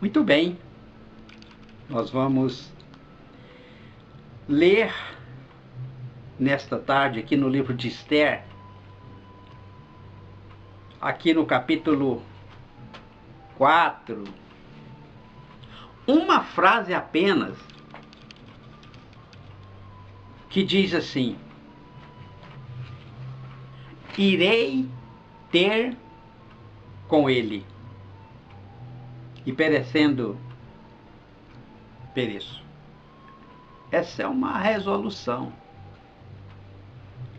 Muito bem, nós vamos ler nesta tarde aqui no livro de Esther, aqui no capítulo 4, uma frase apenas que diz assim: irei ter com ele, e perecendo, pereço. Essa é uma resolução.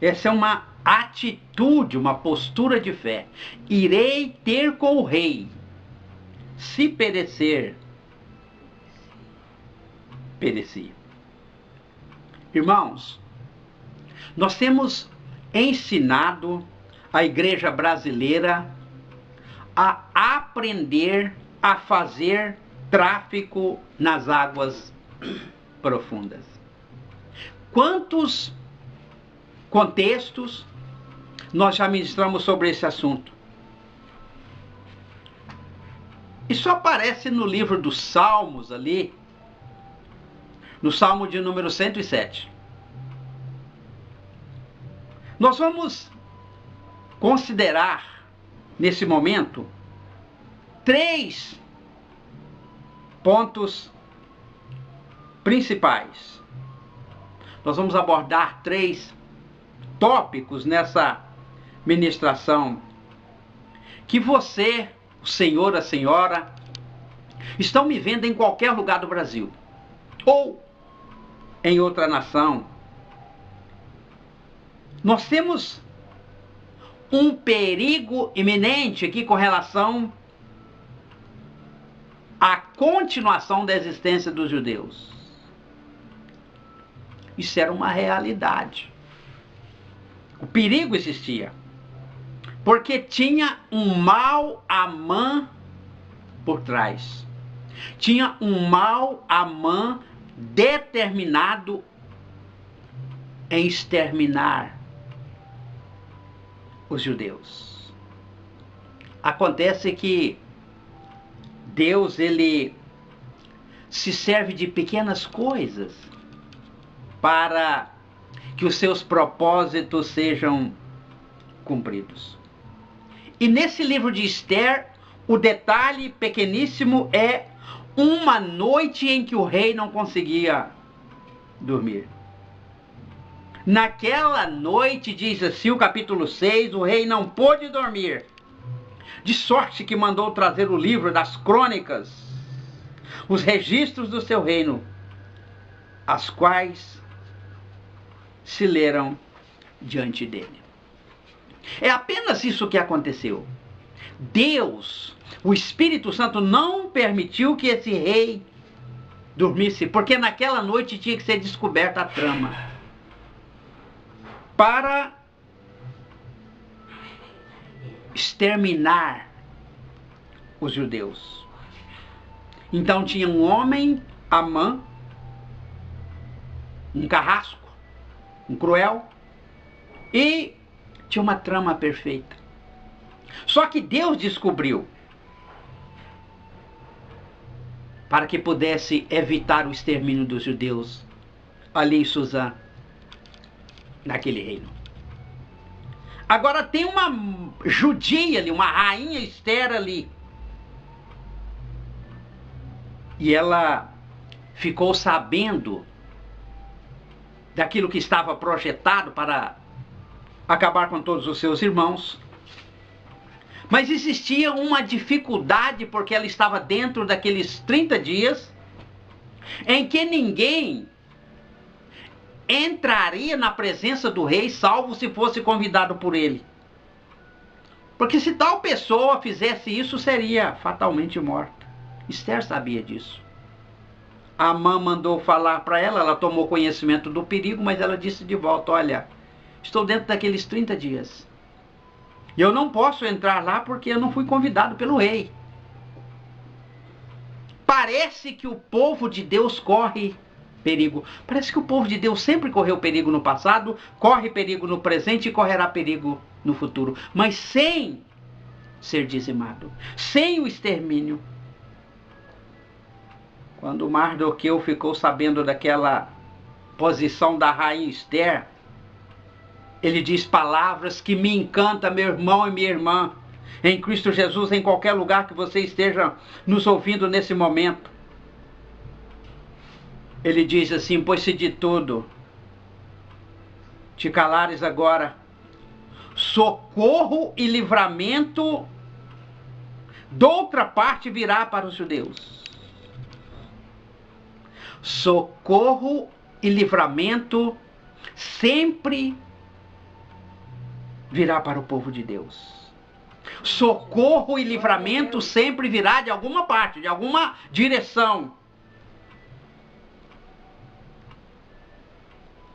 Essa é uma atitude, uma postura de fé. Irei ter com o rei. Se perecer, pereci. Irmãos, nós temos ensinado a igreja brasileira a aprender a fazer tráfico nas águas profundas. Quantos contextos nós já ministramos sobre esse assunto? Isso aparece no livro dos Salmos ali, no Salmo de número 107. Nós vamos considerar, nesse momento, 3 pontos principais. Nós vamos abordar 3 tópicos nessa ministração que você, o senhor, a senhora, estão me vendo em qualquer lugar do Brasil ou em outra nação. Nós temos um perigo iminente aqui com relação à continuação da existência dos judeus. Isso era uma realidade. O perigo existia, porque tinha um mal Amã por trás. Tinha um mal Amã determinado em exterminar os judeus. Acontece que Deus, ele se serve de pequenas coisas para que os seus propósitos sejam cumpridos. E nesse livro de Esther, o detalhe pequeníssimo é uma noite em que o rei não conseguia dormir. Naquela noite, diz assim o capítulo 6, o rei não pôde dormir, de sorte que mandou trazer o livro das crônicas, os registros do seu reino, as quais se leram diante dele. É apenas isso que aconteceu. Deus, o Espírito Santo, não permitiu que esse rei dormisse, porque naquela noite tinha que ser descoberta a trama para exterminar os judeus. Então tinha um homem, Amã, um carrasco, um cruel, e tinha uma trama perfeita. Só que Deus descobriu para que pudesse evitar o extermínio dos judeus ali em Suzã, naquele reino. Agora tem uma judia ali, uma rainha Esther ali. E ela ficou sabendo daquilo que estava projetado para acabar com todos os seus irmãos. Mas existia uma dificuldade, porque ela estava dentro daqueles 30 dias em que ninguém entraria na presença do rei, salvo se fosse convidado por ele. Porque se tal pessoa fizesse isso, seria fatalmente morta. Esther sabia disso. Amã mandou falar para ela, ela tomou conhecimento do perigo, mas ela disse de volta: olha, estou dentro daqueles 30 dias. Eu não posso entrar lá porque eu não fui convidado pelo rei. Parece que o povo de Deus corre perigo. Parece que o povo de Deus sempre correu perigo no passado, corre perigo no presente e correrá perigo no futuro. Mas sem ser dizimado, sem o extermínio. Quando Mardoqueu ficou sabendo daquela posição da rainha Esther, ele diz palavras que me encantam, meu irmão e minha irmã, em Cristo Jesus, em qualquer lugar que você esteja nos ouvindo nesse momento. Ele diz assim: pois se de tudo te calares agora, socorro e livramento doutra parte virá para os judeus. Socorro e livramento sempre virá para o povo de Deus. Socorro e livramento sempre virá de alguma parte, de alguma direção.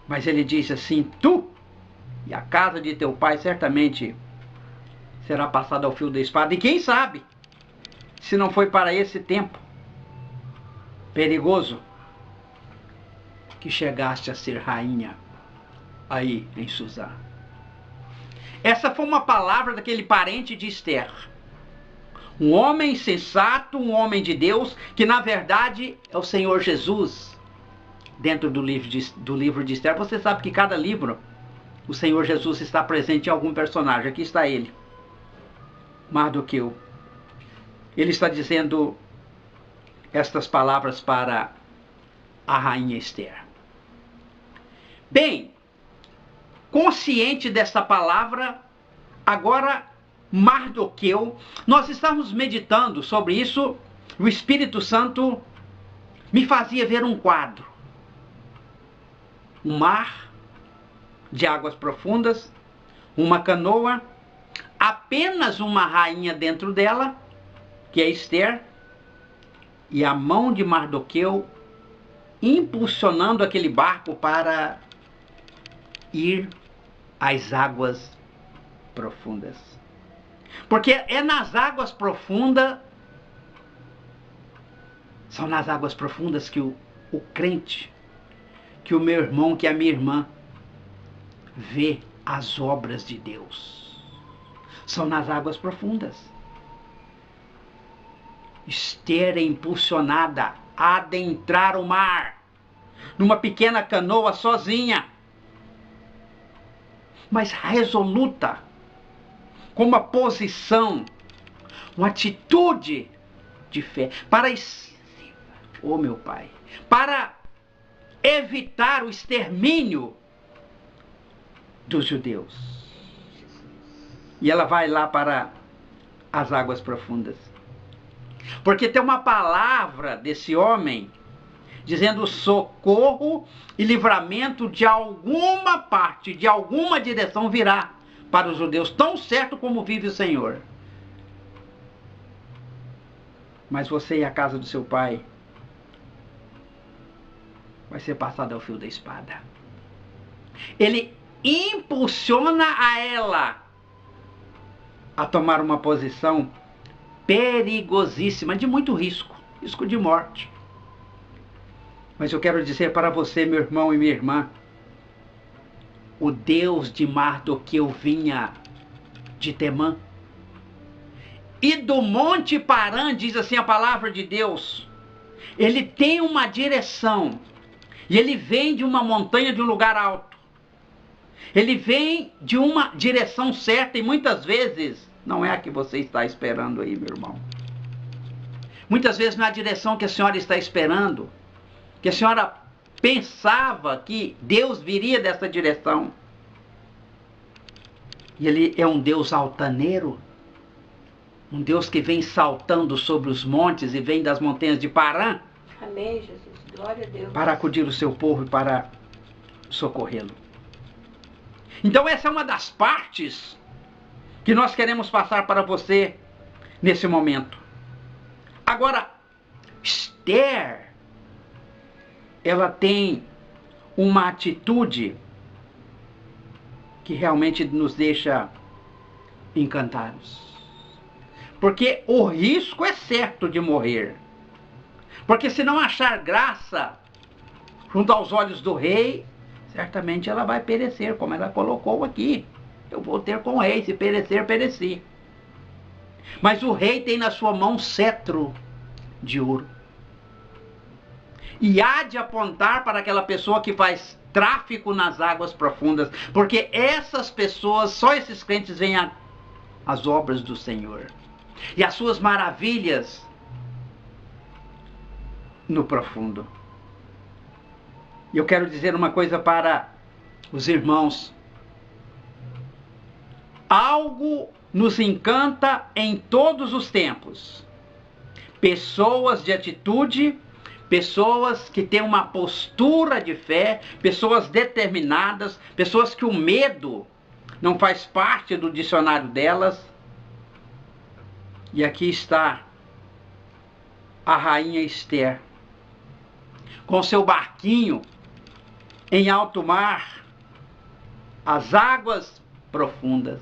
Mas ele diz assim: tu e a casa de teu pai certamente será passada ao fio da espada. E quem sabe, se não foi para esse tempo perigoso que chegaste a ser rainha aí em Suzã. Essa foi uma palavra daquele parente de Esther. Um homem sensato, um homem de Deus, que na verdade é o Senhor Jesus. Dentro do livro de Esther, você sabe que cada livro, o Senhor Jesus está presente em algum personagem. Aqui está ele, Mardoqueu. Ele está dizendo estas palavras para a rainha Esther. Bem, consciente dessa palavra, agora Mardoqueu, nós estamos meditando sobre isso, o Espírito Santo me fazia ver um quadro. Um mar de águas profundas, uma canoa, apenas uma rainha dentro dela, que é Esther, e a mão de Mardoqueu impulsionando aquele barco para ir às águas profundas. Porque é nas águas profundas, são nas águas profundas que o crente, que o meu irmão, que a minha irmã, vê as obras de Deus. São nas águas profundas. Esther é impulsionada a adentrar o mar, numa pequena canoa sozinha, mas resoluta, com uma posição, uma atitude de fé, para, oh meu Pai, para evitar o extermínio dos judeus. E ela vai lá para as águas profundas. Porque tem uma palavra desse homem dizendo socorro e livramento de alguma parte, de alguma direção virá para os judeus, tão certo como vive o Senhor. Mas você e a casa do seu pai vai ser passado ao fio da espada. Ele impulsiona a ela a tomar uma posição perigosíssima, de muito risco, risco de morte. Mas eu quero dizer para você, meu irmão e minha irmã, o Deus de Mardoqueu vinha de Temã. E do Monte Parã, diz assim a palavra de Deus, ele tem uma direção. E ele vem de uma montanha, de um lugar alto. Ele vem de uma direção certa e muitas vezes não é a que você está esperando aí, meu irmão. Muitas vezes não é a direção que a senhora está esperando, que a senhora pensava que Deus viria dessa direção. E ele é um Deus altaneiro, um Deus que vem saltando sobre os montes e vem das montanhas de Parã. Amém, Jesus. Glória a Deus. Para acudir o seu povo e para socorrê-lo. Então essa é uma das partes que nós queremos passar para você nesse momento. Agora, Esther, ela tem uma atitude que realmente nos deixa encantados. Porque o risco é certo de morrer. Porque se não achar graça junto aos olhos do rei, certamente ela vai perecer, como ela colocou aqui. Eu vou ter com o rei, se perecer, pereci. Mas o rei tem na sua mão cetro de ouro. e há de apontar para aquela pessoa que faz tráfico nas águas profundas, porque essas pessoas, só esses crentes veem as obras do Senhor e as suas maravilhas no profundo. E eu quero dizer uma coisa para os irmãos: algo nos encanta em todos os tempos. Pessoas de atitude, pessoas que têm uma postura de fé, pessoas determinadas, pessoas que o medo não faz parte do dicionário delas. E aqui está a rainha Esther, com seu barquinho em alto mar, as águas profundas,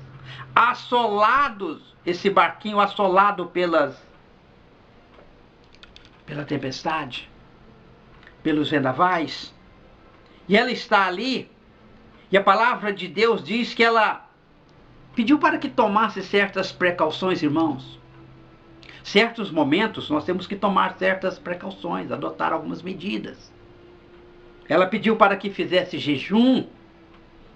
assolados, esse barquinho assolado pela tempestade, pelos vendavais, e ela está ali, e a palavra de Deus diz que ela pediu para que tomasse certas precauções, irmãos. Certos momentos nós temos que tomar certas precauções, adotar algumas medidas. Ela pediu para que fizesse jejum,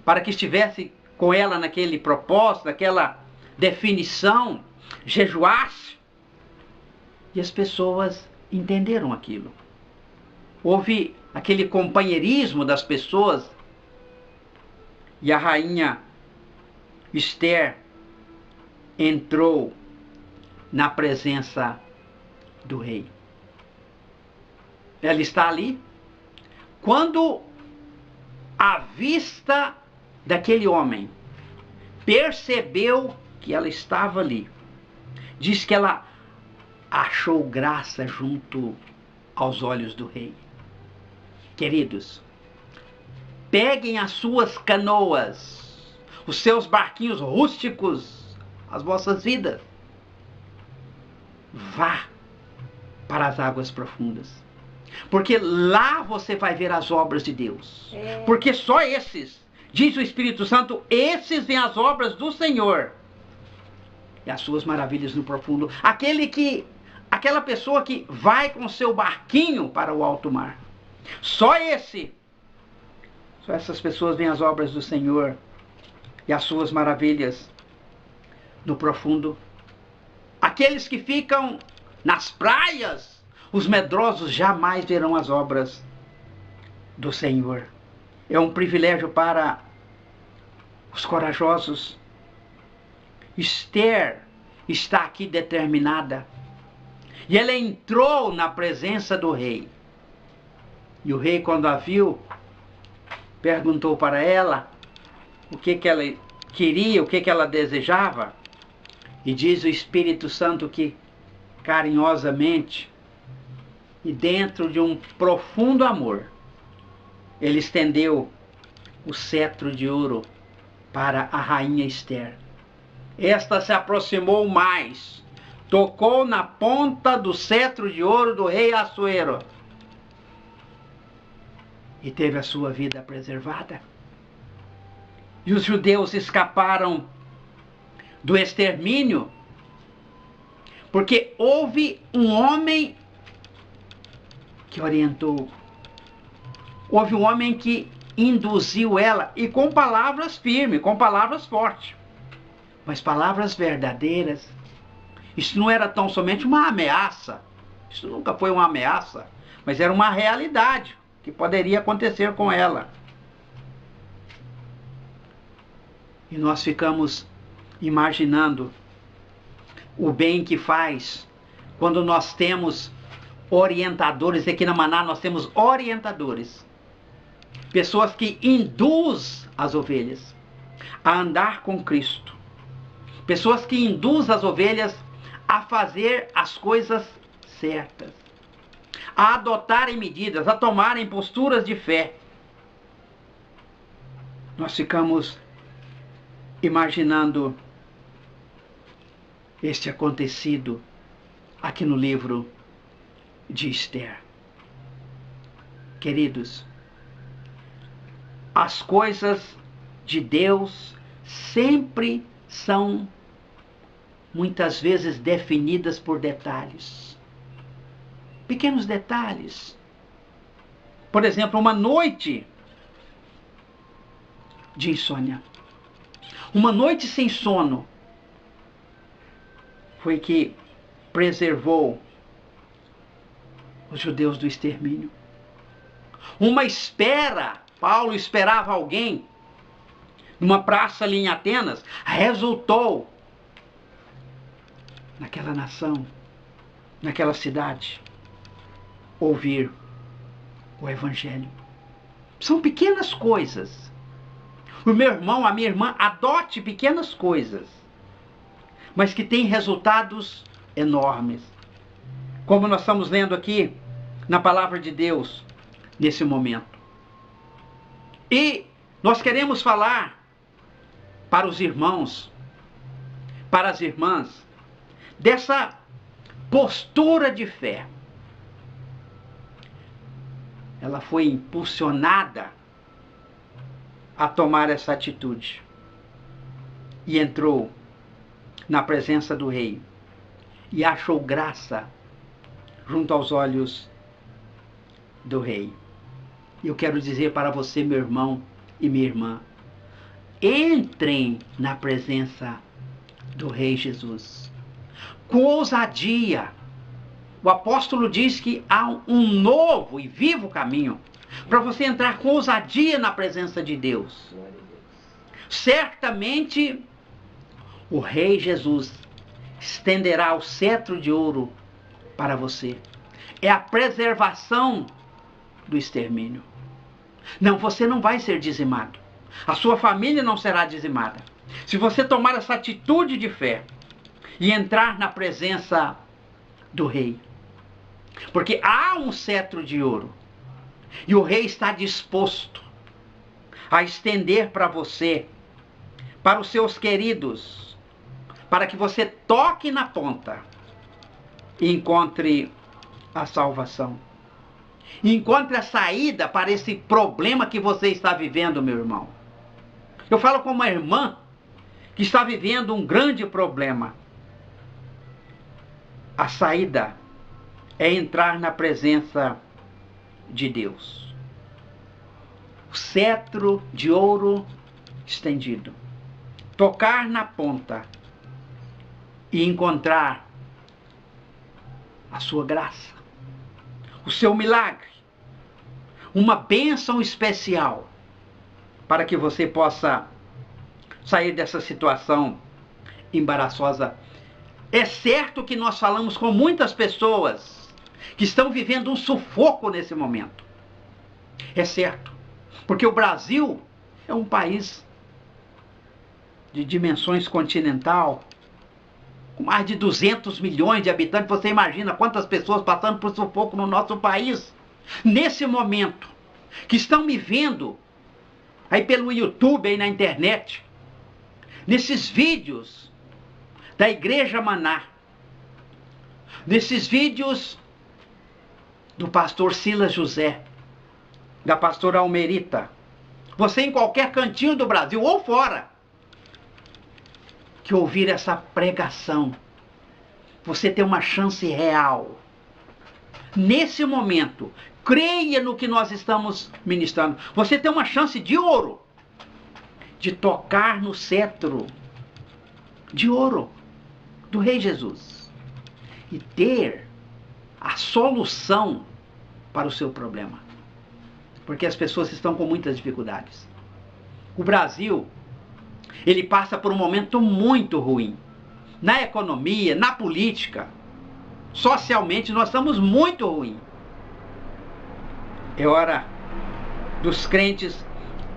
para que estivesse com ela naquele propósito, naquela definição, jejuasse. E as pessoas entenderam aquilo. Houve aquele companheirismo das pessoas. E a rainha Esther entrou na presença do rei. Ela está ali. Quando a vista daquele homem percebeu que ela estava ali, diz que ela achou graça junto aos olhos do rei. Queridos, peguem as suas canoas, os seus barquinhos rústicos, as vossas vidas. Vá para as águas profundas, porque lá você vai ver as obras de Deus. Porque só esses, diz o Espírito Santo, esses veem as obras do Senhor e as suas maravilhas no profundo. Aquela pessoa que vai com seu barquinho para o alto mar, só essas pessoas veem as obras do Senhor e as suas maravilhas no profundo. Aqueles que ficam nas praias, os medrosos jamais verão as obras do Senhor. É um privilégio para os corajosos. Esther está aqui determinada. E ela entrou na presença do rei. E o rei, quando a viu, perguntou para ela o que ela queria, o que ela desejava. E diz o Espírito Santo que, carinhosamente e dentro de um profundo amor, ele estendeu o cetro de ouro para a rainha Esther. Esta se aproximou mais, tocou na ponta do cetro de ouro do rei Assuero e teve a sua vida preservada. E os judeus escaparam do extermínio, porque houve um homem que orientou, houve um homem que induziu ela, e com palavras firmes, com palavras fortes, mas palavras verdadeiras. Isso não era tão somente uma ameaça, isso nunca foi uma ameaça, mas era uma realidade que poderia acontecer com ela. E nós ficamos imaginando o bem que faz quando nós temos orientadores. Aqui na Maná nós temos orientadores, pessoas que induzem as ovelhas a andar com Cristo, pessoas que induzem as ovelhas a fazer as coisas certas, a adotarem medidas, a tomarem posturas de fé. Nós ficamos imaginando este acontecido aqui no livro de Esther. Queridos, as coisas de Deus sempre são muitas vezes definidas por detalhes, pequenos detalhes, por exemplo, uma noite de insônia. Uma noite sem sono foi que preservou os judeus do extermínio. Uma espera, Paulo esperava alguém numa praça ali em Atenas, resultou naquela nação, naquela cidade, ouvir o Evangelho. São pequenas coisas. O meu irmão, a minha irmã, adote pequenas coisas, mas que têm resultados enormes. Como nós estamos lendo aqui na palavra de Deus nesse momento. E nós queremos falar para os irmãos, para as irmãs, dessa postura de fé. Ela foi impulsionada a tomar essa atitude e entrou na presença do rei e achou graça junto aos olhos do rei. Eu quero dizer para você, meu irmão e minha irmã, entrem na presença do Rei Jesus com ousadia. O apóstolo diz que há um novo e vivo caminho para você entrar com ousadia na presença de Deus. Certamente o Rei Jesus estenderá o cetro de ouro para você. É a preservação do extermínio. Não, você não vai ser dizimado. A sua família não será dizimada. Se você tomar essa atitude de fé e entrar na presença do rei. Porque há um cetro de ouro. E o rei está disposto a estender para você, para os seus queridos, para que você toque na ponta e encontre a salvação. E encontre a saída para esse problema que você está vivendo, meu irmão. Eu falo com uma irmã que está vivendo um grande problema. A saída é entrar na presença de Deus. O cetro de ouro estendido. Tocar na ponta e encontrar a sua graça, o seu milagre, uma bênção especial para que você possa sair dessa situação embaraçosa. É certo que nós falamos com muitas pessoas que estão vivendo um sufoco nesse momento. É certo, porque o Brasil é um país de dimensões continental, com mais de 200 milhões de habitantes. Você imagina quantas pessoas passando por sufoco no nosso país. Nesse momento, que estão me vendo aí pelo YouTube, aí na internet, nesses vídeos da Igreja Maná, nesses vídeos do pastor Silas José, da pastora Almerita, você em qualquer cantinho do Brasil ou fora, que ouvir essa pregação, você tem uma chance real. Nesse momento, creia no que nós estamos ministrando. Você tem uma chance de ouro de tocar no cetro de ouro do Rei Jesus e ter a solução para o seu problema. Porque as pessoas estão com muitas dificuldades. O Brasil, ele passa por um momento muito ruim. Na economia, na política, socialmente nós estamos muito ruim. É hora dos crentes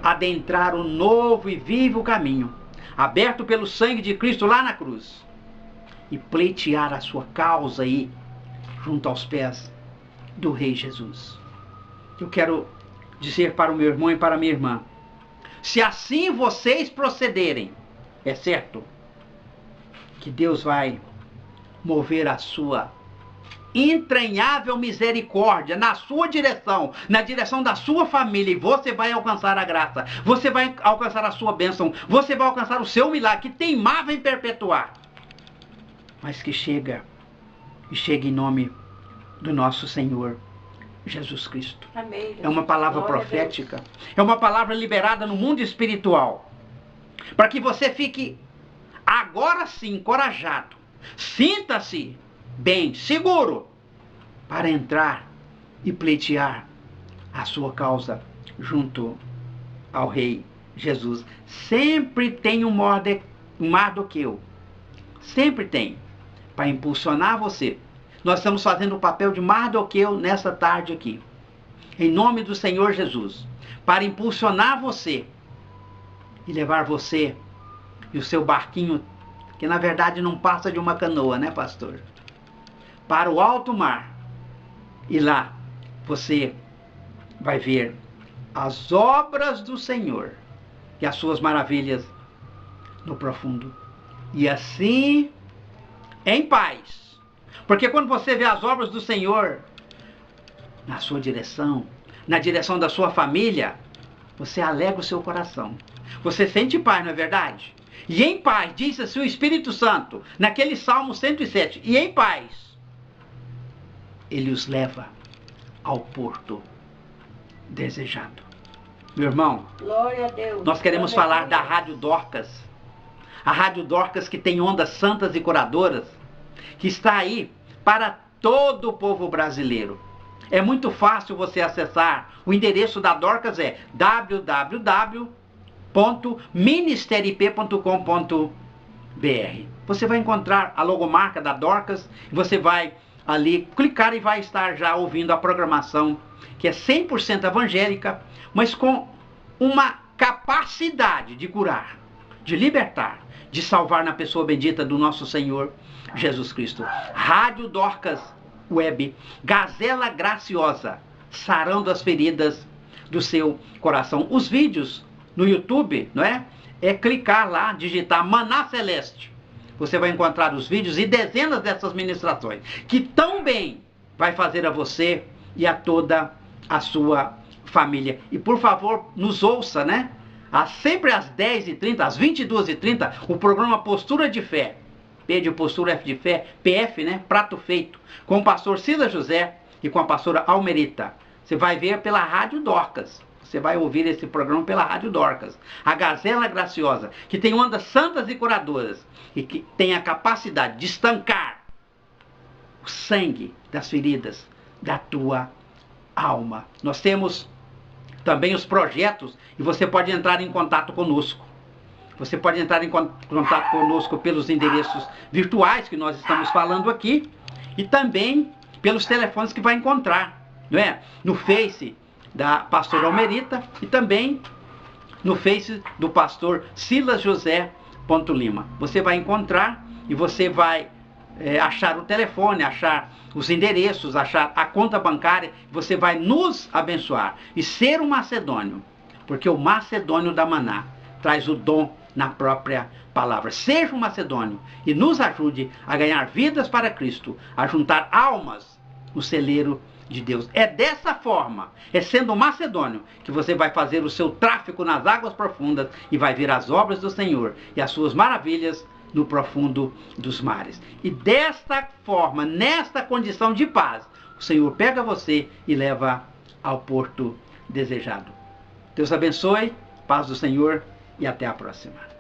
adentrar um novo e vivo caminho, aberto pelo sangue de Cristo lá na cruz, e pleitear a sua causa aí, junto aos pés do Rei Jesus. Eu quero dizer para o meu irmão e para a minha irmã, se assim vocês procederem, é certo que Deus vai mover a sua entranhável misericórdia na sua direção, na direção da sua família, e você vai alcançar a graça, você vai alcançar a sua bênção, você vai alcançar o seu milagre, que teimava em perpetuar, mas que chega, e chega em nome do nosso Senhor Jesus Cristo. Amém, Jesus. É uma palavra Glória a profética. É uma palavra liberada no mundo espiritual. Para que você fique agora sim encorajado. Sinta-se bem, seguro, para entrar e pleitear a sua causa junto ao Rei Jesus. Sempre tem um Mardoqueu. Sempre tem. Para impulsionar você. Nós estamos fazendo o papel de Mardoqueu nessa tarde aqui. Em nome do Senhor Jesus. Para impulsionar você. E levar você e o seu barquinho, que na verdade não passa de uma canoa, né, pastor? Para o alto mar. E lá você vai ver as obras do Senhor e as suas maravilhas no profundo. E assim, em paz. Porque quando você vê as obras do Senhor na sua direção, na direção da sua família, você alegra o seu coração. Você sente paz, não é verdade? E em paz, diz assim o Espírito Santo, naquele Salmo 107, e em paz, ele os leva ao porto desejado. Meu irmão, Glória a Deus. nós queremos Glória a falar da Deus. Rádio Dorcas. A Rádio Dorcas que tem ondas santas e curadoras, que está aí para todo o povo brasileiro. É muito fácil você acessar. O endereço da Dorcas é www.ministeriep.com.br. Você vai encontrar a logomarca da Dorcas, você vai ali clicar e vai estar já ouvindo a programação, que é 100% evangélica, mas com uma capacidade de curar, de libertar, de salvar na pessoa bendita do nosso Senhor Jesus Cristo. Rádio Dorcas Web, Gazela Graciosa, sarando as feridas do seu coração. Os vídeos no YouTube, não é? É clicar lá, digitar Maná Celeste. Você vai encontrar os vídeos e dezenas dessas ministrações, que tão bem vai fazer a você e a toda a sua família. E por favor, nos ouça, né? Sempre às 10h30, às 22h30, o programa Postura de Fé. P de Postura, F de Fé, PF, né? Prato Feito. Com o pastor Silas José e com a pastora Almerita. Você vai ver pela Rádio Dorcas. Você vai ouvir esse programa pela Rádio Dorcas. A Gazela Graciosa, que tem ondas santas e curadoras. E que tem a capacidade de estancar o sangue das feridas da tua alma. Nós temos também os projetos e você pode entrar em contato conosco. Você pode entrar em contato conosco pelos endereços virtuais que nós estamos falando aqui e também pelos telefones que vai encontrar, não é? No Face da pastora Almerita e também no Face do pastor Silas José Lima. Você vai encontrar e você vai achar o telefone, achar os endereços, achar a conta bancária. Você vai nos abençoar e ser um macedônio, porque o macedônio da Maná traz o dom na própria palavra. Seja um macedônio e nos ajude a ganhar vidas para Cristo, a juntar almas no celeiro de Deus. É dessa forma, é sendo um macedônio, que você vai fazer o seu tráfico nas águas profundas e vai ver as obras do Senhor e as suas maravilhas no profundo dos mares. E desta forma, nesta condição de paz, o Senhor pega você e leva ao porto desejado. Deus abençoe, paz do Senhor e até a próxima.